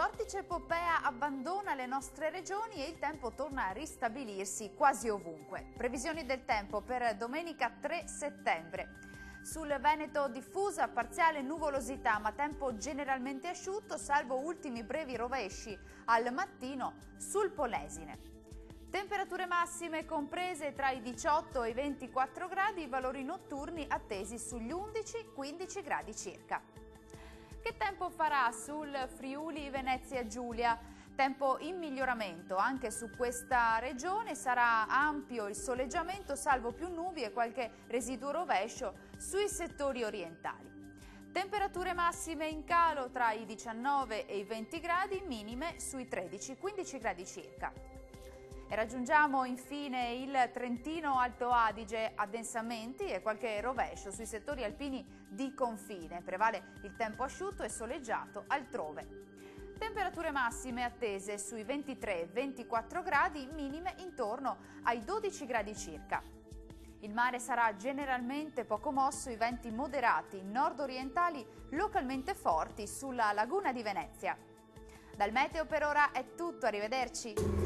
vortice Poppea abbandona le nostre regioni e il tempo torna a ristabilirsi quasi ovunque. Previsioni del tempo per domenica 3 settembre. Sul Veneto diffusa parziale nuvolosità, ma tempo generalmente asciutto, salvo ultimi brevi rovesci al mattino sul Polesine. Temperature massime comprese tra i 18 e i 24 gradi, valori notturni attesi sugli 11-15 gradi circa. Che tempo farà sul Friuli Venezia Giulia? Tempo in miglioramento anche su questa regione, sarà ampio il soleggiamento salvo più nubi e qualche residuo rovescio sui settori orientali. Temperature massime in calo tra i 19 e i 20 gradi, minime sui 13-15 gradi circa. E raggiungiamo infine il Trentino Alto Adige, addensamenti e qualche rovescio sui settori alpini di confine. Prevale il tempo asciutto e soleggiato altrove. Temperature massime attese sui 23-24 gradi, minime intorno ai 12 gradi circa. Il mare sarà generalmente poco mosso, i venti moderati nord-orientali localmente forti sulla laguna di Venezia. Dal meteo per ora è tutto, arrivederci!